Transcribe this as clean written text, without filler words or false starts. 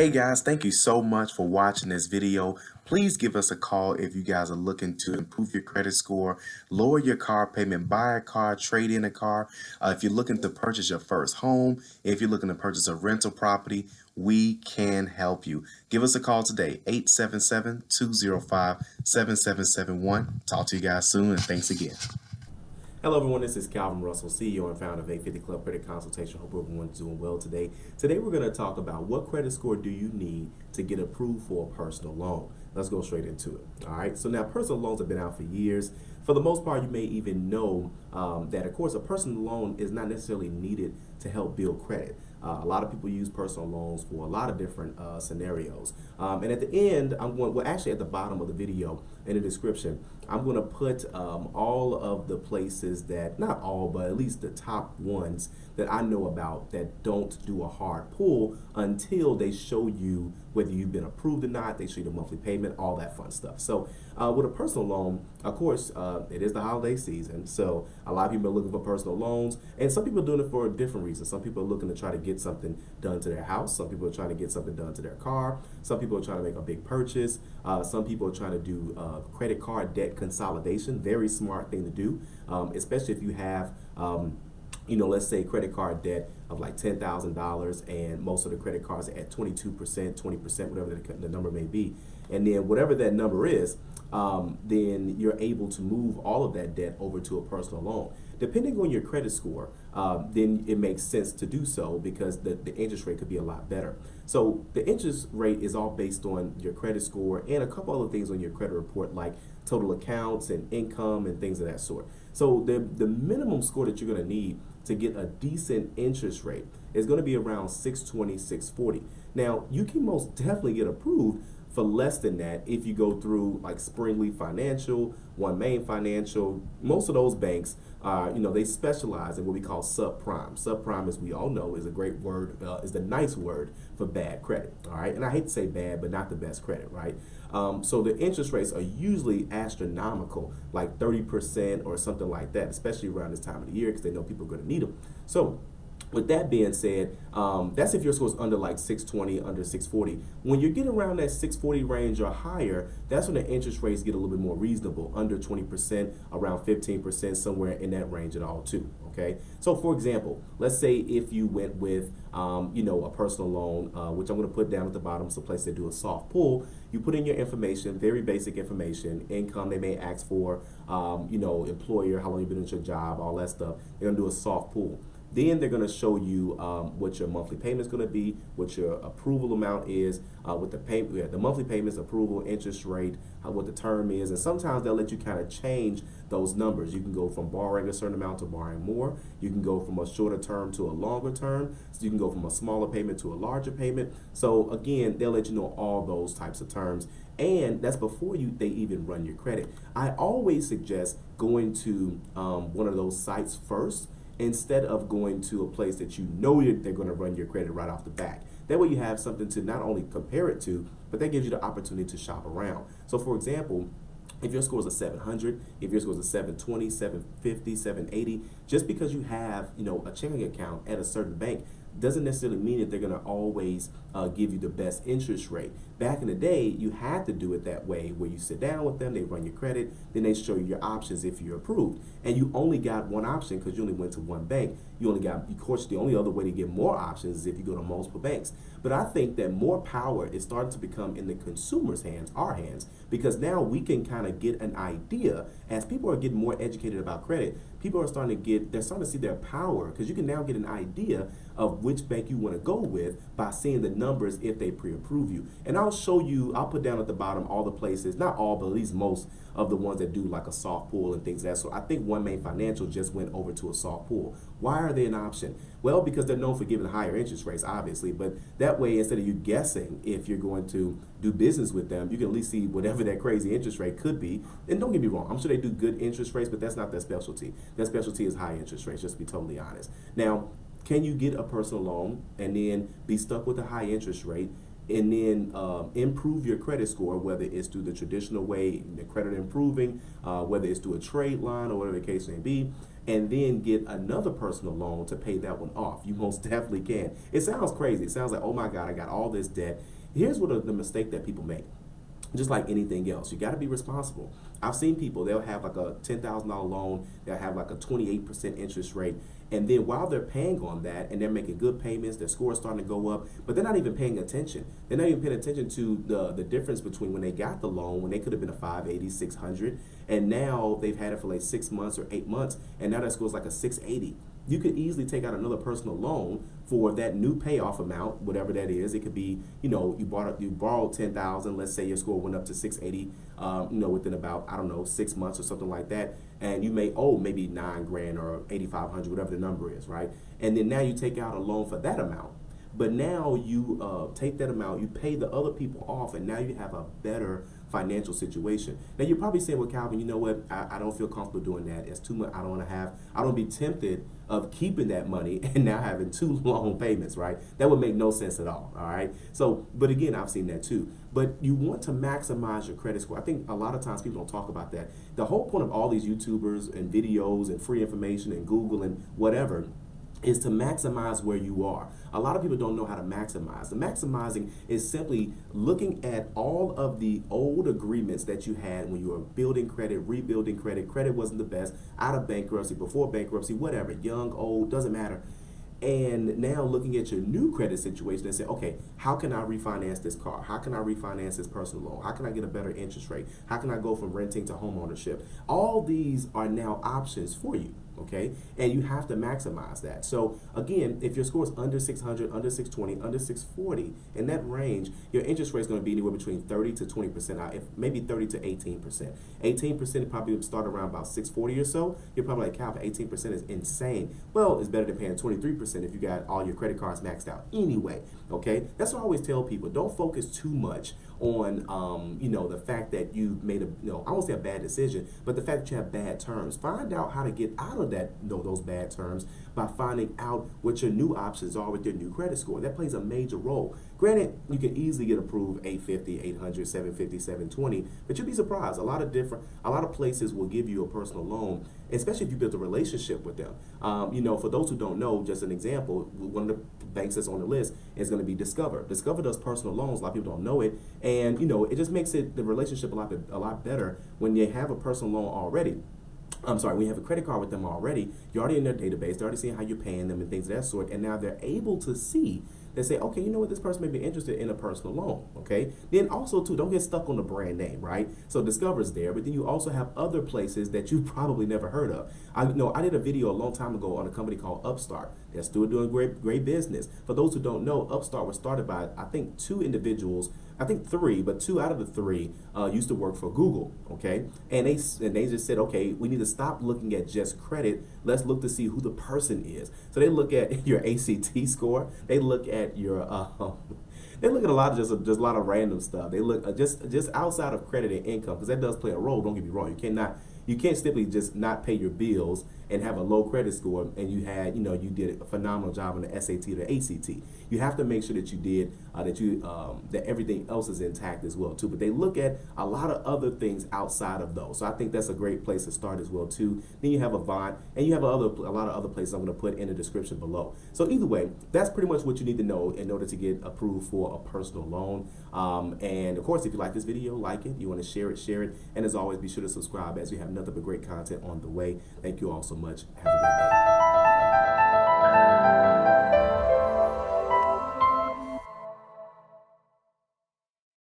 Hey guys, thank you so much for watching this video. Please give us a call if you guys are looking to improve your credit score, lower your car payment, buy a car, trade in a car. If you're looking to purchase your first home, if you're looking to purchase a rental property, we can help you. Give us a call today, 877-205-7771. Talk to you guys soon, and thanks again. Hello everyone, this is Calvin Russell, CEO and founder of 850 Club Credit Consultation. Hope everyone's doing well today. Today we're going to talk about what credit score do you need to get approved for a personal loan. Let's go straight into it. All right, so now personal loans have been out for years. For the most part, you may even know that, of course, a personal loan is not necessarily needed to help build credit. A lot of people use personal loans for a lot of different scenarios. And at the end, actually at the bottom of the video in the description, I'm going to put all of the places that, not all, but at least the top ones that I know about that don't do a hard pull until they show you whether you've been approved or not. They show you the monthly payment, all that fun stuff. So with a personal loan, of course, it is the holiday season. So a lot of people are looking for personal loans, and some people are doing it for different reasons. Some people are looking to try to get something done to their house. Some people are trying to get something done to their car. Some people are trying to make a big purchase. Some people are trying to do credit card debt consolidation. Very smart thing to do, especially if you have let's say credit card debt of like $10,000 and most of the credit cards are at 22%, 20%, whatever the number may be. And then whatever that number is, then you're able to move all of that debt over to a personal loan. Depending on your credit score, then it makes sense to do so because the interest rate could be a lot better. So the interest rate is all based on your credit score and a couple other things on your credit report like total accounts and income and things of that sort. So the minimum score that you're going to need to get a decent interest rate is going to be around 620, 640. Now, you can most definitely get approved for less than that if you go through like Springleaf Financial, One Main Financial. Most of those banks, they specialize in what we call subprime. Subprime, as we all know, is a great word, is the nice word for bad credit. All right, and I hate to say bad, but not the best credit, right? So the interest rates are usually astronomical, like 30% or something like that, especially around this time of the year because they know people are going to need them. So with that being said, that's if your score is under like 620, under 640. When you get around that 640 range or higher, that's when the interest rates get a little bit more reasonable, under 20%, around 15%, somewhere in that range at all too. Okay, so for example, let's say if you went with a personal loan, which I'm going to put down at the bottom, it's a place they do a soft pull. You put in your information, very basic information, income they may ask for, employer, how long you've been at your job, all that stuff. They're going to do a soft pull. Then they're going to show you what your monthly payment is going to be, what your approval amount is, what the monthly payments, approval, interest rate, what the term is, and sometimes they'll let you kind of change those numbers. You can go from borrowing a certain amount to borrowing more. You can go from a shorter term to a longer term. So you can go from a smaller payment to a larger payment. So again, they'll let you know all those types of terms. And that's before they even run your credit. I always suggest going to one of those sites first, instead of going to a place that you know they're going to run your credit right off the bat. That way you have something to not only compare it to, but that gives you the opportunity to shop around. So for example, if your score is a 700, if your score is a 720, 750, 780, just because you have a checking account at a certain bank doesn't necessarily mean that they're going to always give you the best interest rate. Back in the day, you had to do it that way where you sit down with them, they run your credit, then they show you your options if you're approved. And you only got one option because you only went to one bank. Of course, the only other way to get more options is if you go to multiple banks. But I think that more power is starting to become in the consumer's hands, our hands, because now we can kind of get an idea as people are getting more educated about credit. People are starting to see their power because you can now get an idea of which bank you want to go with by seeing the numbers if they pre-approve you. And I'll put down at the bottom all the places, not all, but at least most of the ones that do like a soft pull and things like that. So I think One Main Financial just went over to a soft pull. Why are they an option? Well, because they're known for giving higher interest rates, obviously, but that way, instead of you guessing if you're going to do business with them, you can at least see whatever that crazy interest rate could be. And don't get me wrong, I'm sure they do good interest rates, but that's not their specialty. Their specialty is high interest rates, just to be totally honest. Now, can you get a personal loan and then be stuck with a high interest rate and then improve your credit score, whether it's through the traditional way, the credit improving, whether it's through a trade line or whatever the case may be, and then get another personal loan to pay that one off. You most definitely can. It sounds crazy. It sounds like, oh my God, I got all this debt. Here's what the mistake that people make. Just like anything else, you got to be responsible. I've seen people, they'll have like a $10,000 loan, they'll have like a 28% interest rate, and then while they're paying on that and they're making good payments, their score is starting to go up, but they're not even paying attention. They're not even paying attention to the difference between when they got the loan, when they could have been a 580, 600, and now they've had it for like 6 months or 8 months, and now that score is like a 680. You could easily take out another personal loan for that new payoff amount, whatever that is. It could be, you borrowed 10,000. Let's say your score went up to 680, within about, I don't know, 6 months or something like that, and you may owe maybe 9 grand or 8,500, whatever the number is, right? And then now you take out a loan for that amount. But now you take that amount, you pay the other people off, and now you have a better financial situation. Now you're probably saying, well, Calvin, you know what? I don't feel comfortable doing that. It's too much. I don't want to have. I don't be tempted of keeping that money and now having 2 long payments, right? That would make no sense at all. All right. So, but again, I've seen that too. But you want to maximize your credit score. I think a lot of times people don't talk about that. The whole point of all these YouTubers and videos and free information and Google and whatever is to maximize where you are. A lot of people don't know how to maximize. The maximizing is simply looking at all of the old agreements that you had when you were building credit, rebuilding credit. Credit wasn't the best, out of bankruptcy, before bankruptcy, whatever, young, old, doesn't matter. And now looking at your new credit situation and say, okay, how can I refinance this car? How can I refinance this personal loan? How can I get a better interest rate? How can I go from renting to home ownership? All these are now options for you. Okay, and you have to maximize that. So again, if your score is under 600, under 620, under 640, in that range, your interest rate is going to be anywhere between 30 to 20%, if maybe 30 to 18%. 18% probably start around about 640 or so. You're probably like, Calvin, 18% is insane. Well, it's better than paying 23% if you got all your credit cards maxed out anyway. Okay, that's what I always tell people. Don't focus too much on the fact that you made I won't say a bad decision, but the fact that you have bad terms. Find out how to get out of those bad terms by finding out what your new options are with your new credit score. That plays a major role. Granted, you can easily get approved 850, 800, 750, 720, but you'll be surprised. A lot of places will give you a personal loan, especially if you build a relationship with them. For those who don't know, just an example, one of the banks that's on the list is going to be Discover. Discover does personal loans. A lot of people don't know it, and it just makes the relationship a lot better when you have a personal loan already. We have a credit card with them already. You're already in their database. They're already seeing how you're paying them and things of that sort. And now they're able to see, they say, okay, you know what, this person may be interested in a personal loan, okay? Then also, too, don't get stuck on the brand name, right? So Discover's there, but then you also have other places that you've probably never heard of. I did a video a long time ago on a company called Upstart. They're still doing great business. For those who don't know, Upstart was started by, I think, 2 individuals, I think 3, but 2 out of the 3 used to work for Google, okay? And they just said, okay, we need to stop looking at just credit. Let's look to see who the person is. So they look at your ACT score. They look at your they look at a lot of just a lot of random stuff. They look just outside of credit and income, because that does play a role. Don't get me wrong. You can't simply just not pay your bills and have a low credit score, and you did a phenomenal job on the SAT or the ACT. You have to make sure that you did that everything else is intact as well too. But they look at a lot of other things outside of those. So I think that's a great place to start as well too. Then you have Avant, and you have a lot of other places I'm going to put in the description below. So either way, that's pretty much what you need to know in order to get approved for a personal loan. And of course, if you like this video, like it. You want to share it. And as always, be sure to subscribe, as we have nothing but great content on the way. Thank you all so much. Have a great day.